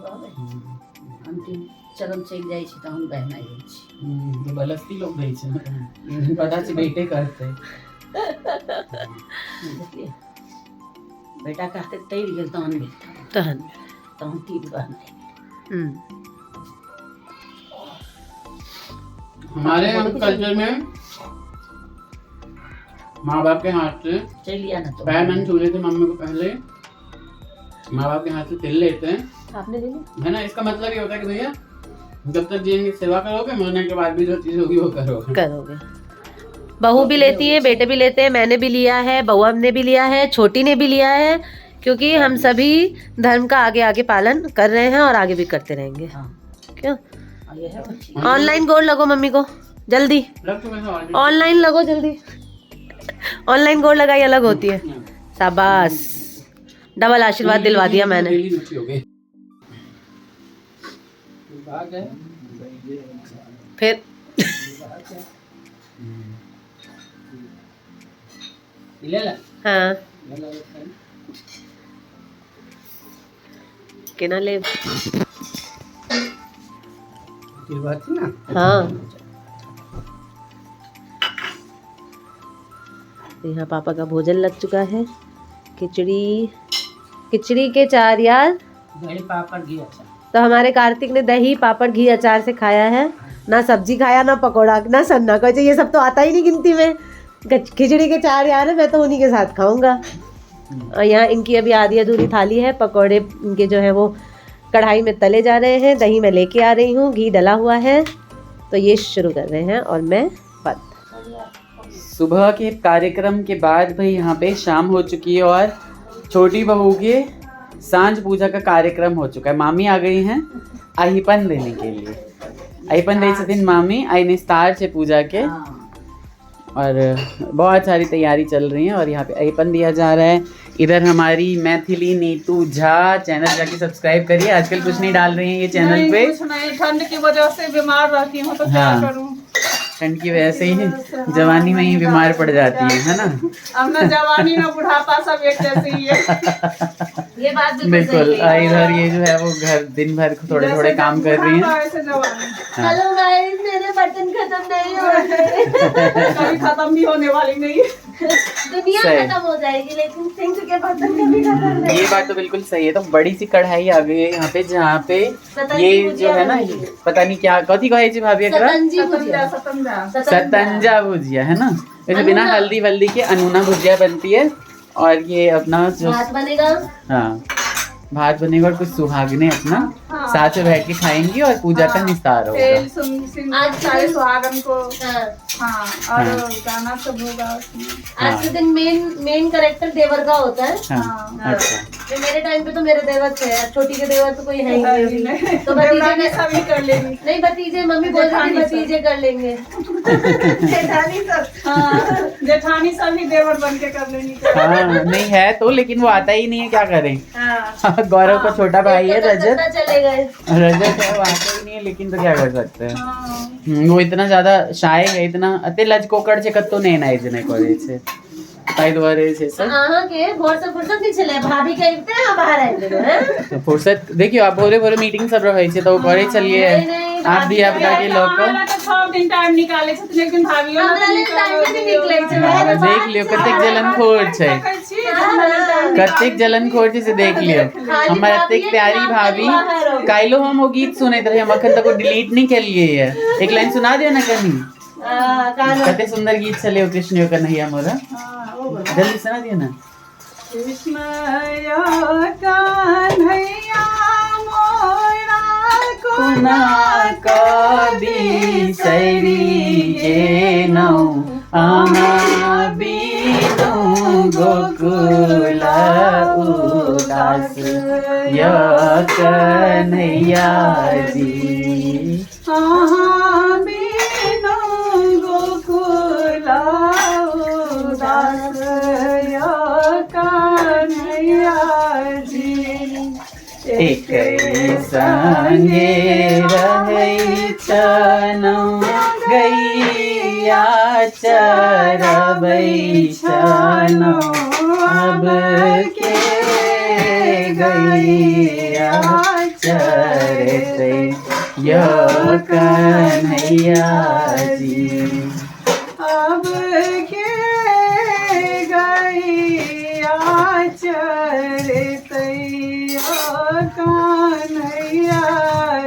कहबै अंतिम चरण चलि जाइ छै तहन बहनाइ होइ छै। जबरदस्ती लोग दै छै ने, पता छै बेटे करतै। देखिए बेटा कहते तैर गेल तहन गेल तहन तीन बहनाइ। हमारे कल्चर में माँ बाप के हाथ से चलिए ना तो पैर नहीं छूले थे मम्मी को पहले, माँ बाप के हाथ से तिल लेते हैं, आपने ले लिया? है ना। इसका मतलब ये होता है कि भैया जब तक जिनकी सेवा करोगे मरने के बाद भी जो चीज होगी वो करोगे। बहू भी लेती है, बेटे भी लेते हैं, मैंने भी लिया है, बउआ ने भी लिया है, छोटी ने भी लिया है, क्योंकि हम सभी धर्म का आगे आगे पालन कर रहे हैं और आगे भी करते रहेंगे। हाँ क्यों? ये है बच्ची। ऑनलाइन गोल लगो मम्मी को जल्दी, ऑनलाइन लगो जल्दी। ऑनलाइन गोल लगाई अलग होती है। शाबाश, डबल आशीर्वाद दिलवा दिया मैंने। फिर हाँ किना ले हाँ। यहाँ पापा का भोजन लग चुका है, खिचड़ी के 4 यार, दही पापड़ घी अचार। तो हमारे कार्तिक ने दही पापड़ घी अचार से खाया है, ना सब्जी खाया ना पकौड़ा ना सन्ना, कहे ये सब तो आता ही नहीं गिनती में। खिचड़ी के 4 यार है, मैं तो उन्हीं के साथ खाऊंगा। और यहाँ इनकी अभी आधी अधूरी थाली है, पकौड़े इनके जो है वो कढ़ाई में तले जा रहे हैं, दही मैं लेके आ रही हूँ, घी डला हुआ है, तो ये शुरू कर रहे हैं और मैं बंद। सुबह के कार्यक्रम के बाद भाई यहाँ पे शाम हो चुकी है और छोटी बहू के सांझ पूजा का कार्यक्रम हो चुका है। मामी आ गई हैं अहिपन देने के लिए, अहिपन दे छथिन मामी आई निस्तार से पूजा के, और बहुत सारी तैयारी चल रही है और यहाँ पे अहिपन दिया जा रहा है। इधर हमारी मैथिली नीतू झा, चैनल जाके सब्सक्राइब करिए, आजकल कुछ नहीं डाल रही है ये चैनल पे, कुछ नहीं, ठंड की वजह से बीमार रहती हूँ तो क्या करूँ। ठंड की वजह से ही जवानी में ही बीमार पड़ जाती है ना। अब ना जवानी ना बुढ़ापा सब एक जैसे ही है। ये बात बिल्कुल। इधर ये जो है वो घर दिन भर थोड़े थोड़े काम कर रही है। हेलो गाइस, मेरे बर्तन खत्म नहीं हो रहे। कभी खत्म भी होने वाली नहीं, दुनिया खत्म हो जाएगी लेकिन सिंक के बर्तन कभी खत्म नहीं। ये बात तो बिल्कुल सही है। तो बड़ी सी कढ़ाई आ गई है यहाँ पे, जहाँ पे ये जो है ना पता नहीं क्या कथी कहे जी भाभी, सतंजा भुजिया है ना, वैसे बिना हल्दी वल्दी के अनूना भुजिया बनती है। और ये अपना जो भात बनेगा, हाँ भात बनेगा और कुछ सुहागने अपना साथ में बैठ के खाएंगी और पूजा का निस्तार होगा। आज सारे सुहागन को हाँ, और गाना सब होगा। आज के दिन मेन कैरेक्टर देवर का होता है। अच्छा, मेरे टाइम पे तो मेरे देवर थे, छोटी के देवर तो कोई है ही नहीं, तो भतीजे सभी कर लेंगे। नहीं, भतीजे मम्मी बोल रही थी भतीजे कर लेंगे। जेठानी सभी देवर बन के कर लेंगी। हाँ नहीं है तो, लेकिन वो आता ही नहीं है, क्या करें। गौरव का छोटा भाई है रजत, चले गए, रजत है वो आता ही नहीं है, लेकिन तो क्या कर सकते हैं। वो इतना ज्यादा शाय है, इतना अते लजकोकड़ से कत्तो नहीं नाइ जने करे छे, ताई द्वारे छे सर। हां के भोर से फुर्सत नहीं चले, भाभी कहते हैं बाहर आए हैं। फुर्सत देखियो, आप भोरे भोरे मीटिंग सब रहे छे तो करे चलिए आप भी आपका के लोग तो 6 दिन टाइम निकाले छ, लेकिन भाभियो निकले छे। देख लियो कतेक जलनखोर छे, कतेक जलनखोर छे से देख लियो। हमर अतेक प्यारी भाभी, काइलो हम वो गीत सुनैत रहे, हम अखन तक डिलीट नहीं केलिए है। एक लाइन सुना दियो ना कनी, कते सुंदर गीत चले हो कृष्ण कन्हैया मोरा, जल्दी सुना दियो ना। कृष्ण कन्हैया मोरा कुना कवि सैरी जेनौ आमा बिनु गोकुल उदास य कन्हैया जी। गोकुल उदास य कन्हैया जी। एक संगे रहै छनौ गैया चरबै छनौ, अब के गैया चरते यो कन्हैया जी। अब के गैया चरते यो कन्हैया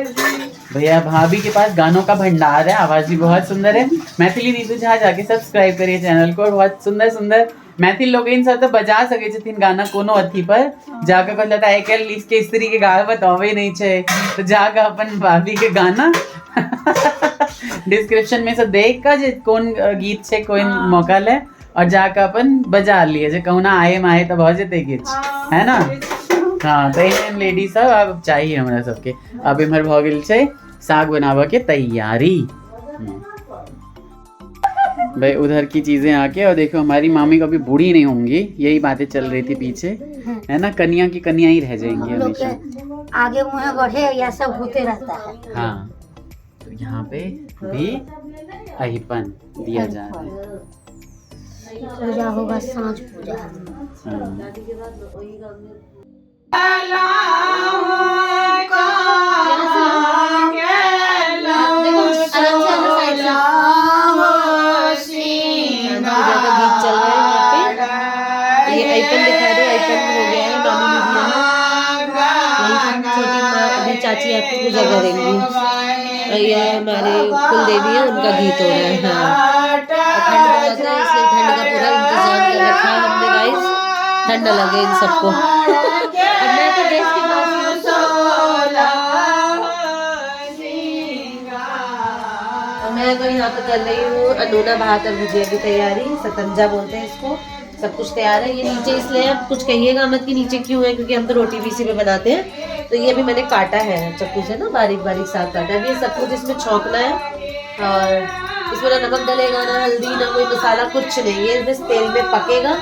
जी। भैया भाभी के पास गानों का भंडार है, आवाज भी बहुत सुंदर है। मैथिली नीतू झा जाके सब्सक्राइब करिए चैनल को। बहुत सुंदर सुंदर मैथिल लोग इन सब तो बजा सके छथिन गाना कोनो अथी पर जाके कहलता है कल इसके स्त्री के गावे बतावे नहीं छे तो जाके अपन भाभी के गाना डिस्क्रिप्शन में से देख का जे कौन गीत छे कोई मौका ले और जाके अपन बजा लिए जे कहुना आए माए तो बहुत जेते गीत है ना। हाँ तो इन लेडीज सब अब चाहिए हमरा सबके। अब इमहर भ गेल छे साग बनावा के तैयारी। भाई उधर की चीजें आके और देखो हमारी मामी कभी बूढ़ी नहीं होंगी, यही बातें चल रही थी पीछे है ना। कन्या की कन्या ही रह जाएंगी हमेशा, आगे मुँह बढ़े या सब होते रहता है। हाँ तो यहाँ पे भी अहिपन दिया जा रहा है। पूजा होगा सांझ पूजा। चाची आपकी पूजा करेंगी। ये हमारे कुल देवी है, उनका गीत हो रहा है। हाँ ठंड बहुत है इसलिए ठंड का पूरा इंतजाम कर रखा है हमने गाइस, ठंड लगे इन सबको। अब मैं तो देश की मैं तो यहाँ पे कर रही हूँ अनूना भात और भुजिया की तैयारी, सतंजा बोलते हैं इसको। सब कुछ तैयार है। ये नीचे इसलिए आप कुछ कहिएगा मत कि नीचे क्यों है, क्योंकि हम तो रोटी भी इसी पे बनाते हैं। तो ये भी मैंने काटा है चक्कू से ना, बारीक बारीक साग काटा है। ये सब कुछ इसमें छौंकना है और इसमें ना नमक डलेगा ना हल्दी ना कोई मसाला, कुछ नहीं। ये बस तेल में पकेगा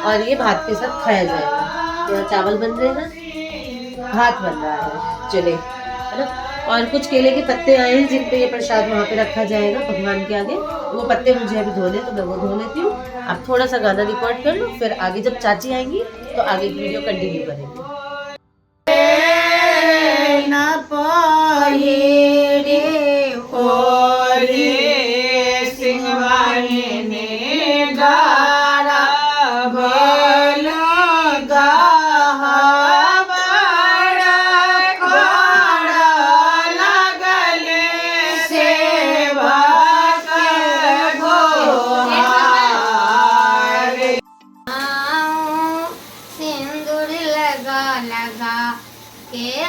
और ये भात के साथ खाया जाएगा। तो चावल बन रहे हैं, भात बन रहा है चले है ना। और कुछ केले के पत्ते आए हैं जिन पे ये प्रसाद वहाँ पे रखा जाएगा भगवान के आगे। वो पत्ते मुझे अभी धोने तो मैं वो धो लेती हूँ। आप थोड़ा सा गाना रिकॉर्ड कर लो, फिर आगे जब चाची आएंगी तो आगे की वीडियो कंटिन्यू करेंगे।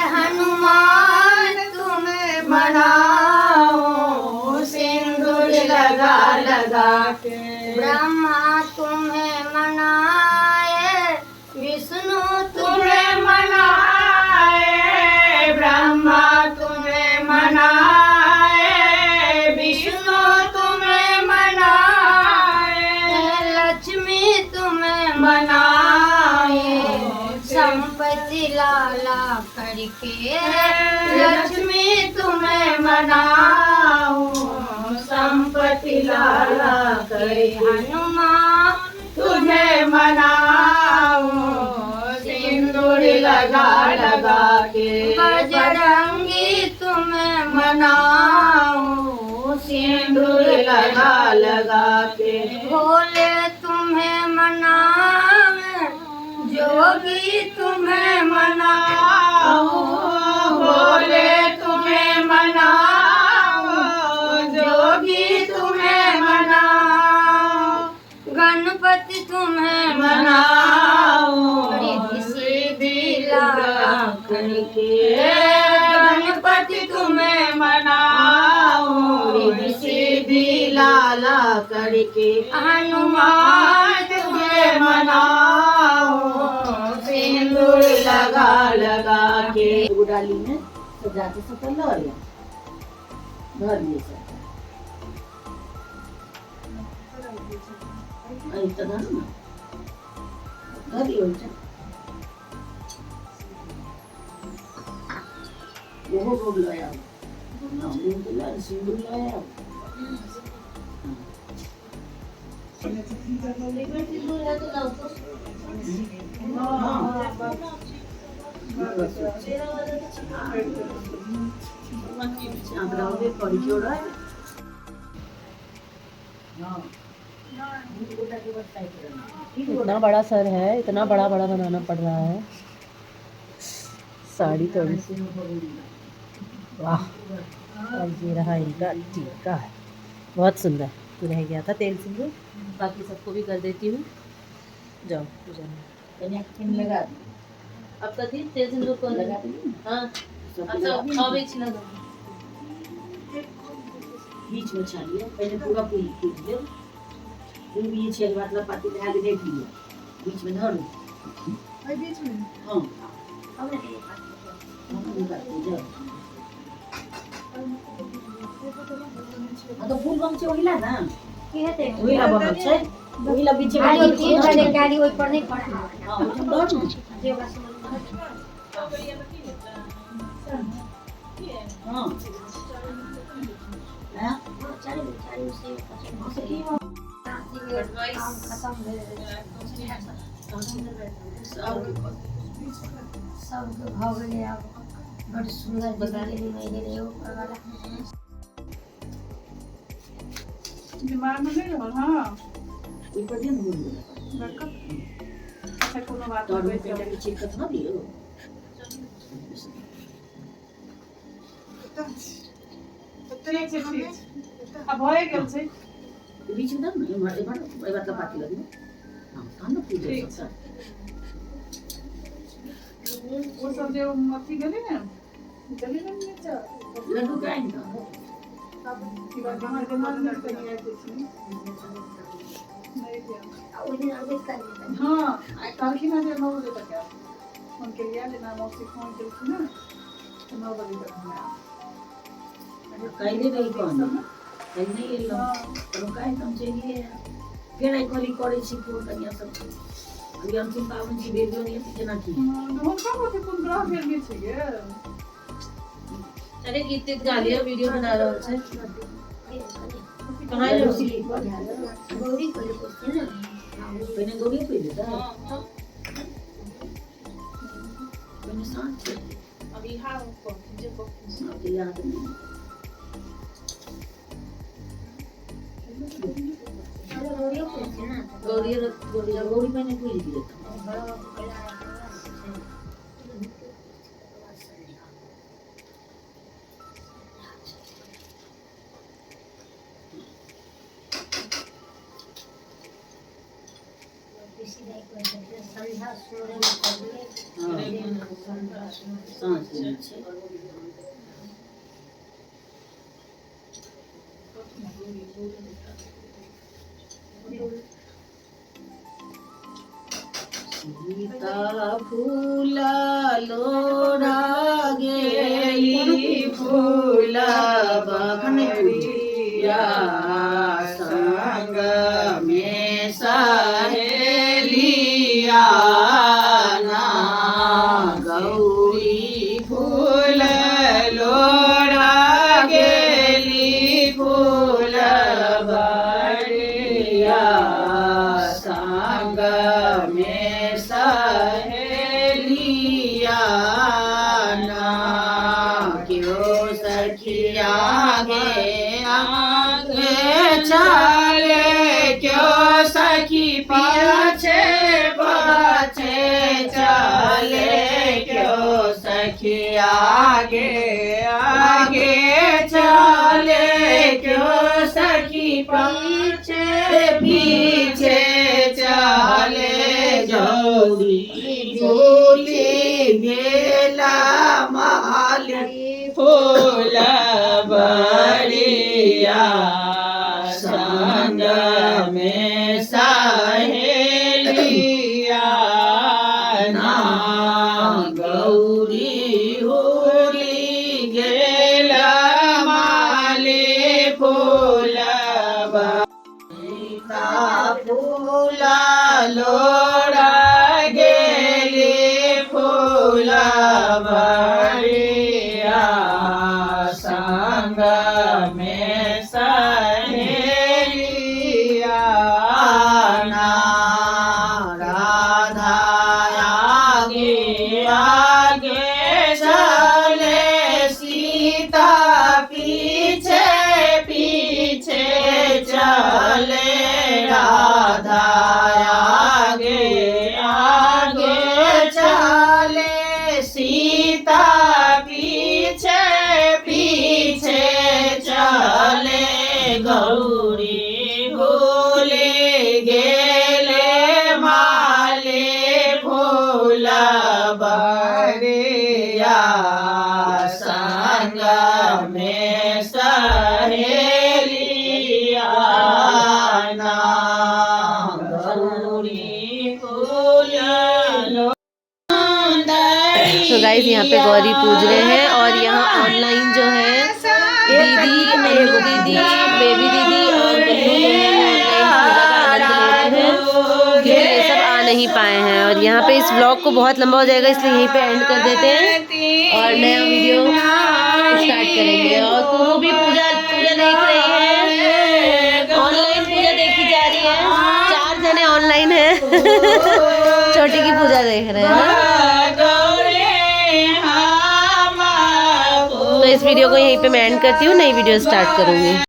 हनुमान तुम्हें मनाओ, सिंदूर लगा लगा के। ब्रह्मा तुम्हें मनाए, विष्णु तुम्हें मनाए, ब्रह्मा तुम्हें मनाए, विष्णु तुम्हें मनाए, लक्ष्मी तुम्हें मनाए, संपत्ति लाला करके लक्ष्मी तुम्हें मनाओ, संपत्ति लाला करे। हनुमान तुम्हें मनाओ, सिंदूर लगा लगा के। बजरंगी तुम्हें मनाओ, सिंदूर लगा लगा के। भोले तुम्हें मनावे, जोगी तुम्हें मनाओ, भोले तुम्हें मनाओ, जोगी तुम्हें मनाओ, गणपति तुम्हें मनाओ, रिद्धि सिद्धि लाला करके। गणपति तुम्हें मनाओ, रिद्धि सिद्धि लाला करके। हनुमान तुम्हें मनाओ, सिंदूर लगा लगा के। डाली में सजाते सकल और घर लिए सकता ना घर ही हो जाए वो रोग लाया सिंदूर लाया। आंकड़ाओं पड़ी जोड़ा है इतना बड़ा सर है, इतना बड़ा बड़ा बनाना पड़ रहा है। साड़ी थोड़ी सी, वाह। और ये रहा इनका टीका, बहुत सुंदर। तो रह गया था तेल सिंदूर, बाकी सबको भी कर देती हूँ। जाओ पूजा में। लगा अब कथी तेल सिंदूर कौन लगा हाँ अच्छा बीच लगा बीच में छालिए पहले पूरा पूरी कीजिए फिर ये छेद मतलब पाती में आगे देख लिया बीच में धर लो बीच में हाँ अब निकाल जाओ तो फूल बम से ओहिला ना की हेते ओहिला बनल छै ओहिला बीच में गाड़ी गाड़ी ओइ पर नहीं पड़ा हां ओइ पर डर जे बस हां हां चल से सब भाव गेलै आब बड़ सुंदर दिवाली में गेलै ऊपर वाला दिमाग में नहीं रहल हां ऊपर दिन बोल अच्छा कोनो बात तो बेटा के चेक कर ना दियो ठीक छै अब होए गेल छै बीच में ना ए बात पाती लगी हां कान पूजा सब वो सब जो अथी गेले ने चले गए नीचे लड्डू का आएगा की बात जमा जमा नहीं करनी है कुछ नहीं दिया ओइ दिन आगे कर हां कल की ना 9 बजे तक है उनके लिए लेना मौसी फोन की थी ना 9 बजे तक मैं कहीं दे गई कौन कहीं नहीं ले लो तो काहे तुम चाहिए फिर आई कॉली करे छी फोन कनिया सब अभी अंतिम पावन की वीडियो नहीं है केना की हम कब होते कौन ग्रह भेल में छी गे अरे गीत गा लिया, वीडियो बना रहा हूँ। कहाँ है उसी लिख पर ध्यान गौरी को पूछते ना मैंने गौरी पे देता मैंने साथ अभी हाँ उनको जो को अभी याद नहीं गौरी मैंने कोई लिख देता सीता फूला लोड़ा गेली फूला बखरिया संग में सहेलिया ना गौरी फूल लोड़ा गेली फूल बड़िया संग में सहेलिया ना क्यों सखिया गे आगे चले क्यों सखी पाछे पाछे चले क्यों सखी आगे आगे चले क्यों सखी पीछे पीछे चले गौरी भूली गेला माली फूल बड़िया संग में सहेलिया ना गौरी भूली गेला माली फूल बड़िया फूल लोड़ा गेली फूल बड़िया संग में में सहेलिया नाम गौरी कुल। तो गाइस यहाँ पे गौरी पूज रहे हैं और यहाँ ऑनलाइन जो है दीदी, मेरू दीदी, बेबी दीदी और बल्लू जो है ऑनलाइन पूजा का आनंद ले रहे हैं क्योंकि ये सब आ नहीं पाए हैं। और यहाँ पे इस व्लॉग को बहुत लंबा हो जाएगा इसलिए यहीं पे एंड कर देते हैं और नया वीडियो स्टार्ट करेंगे। और कुहू भी पूजा देख रही है, ऑनलाइन पूजा देखी जा रही है, 4 जने ऑनलाइन है छोटी की पूजा देख रहे हैं। तो इस वीडियो को यहीं पे मैं एंड करती हूँ, नई वीडियो स्टार्ट करूँगी।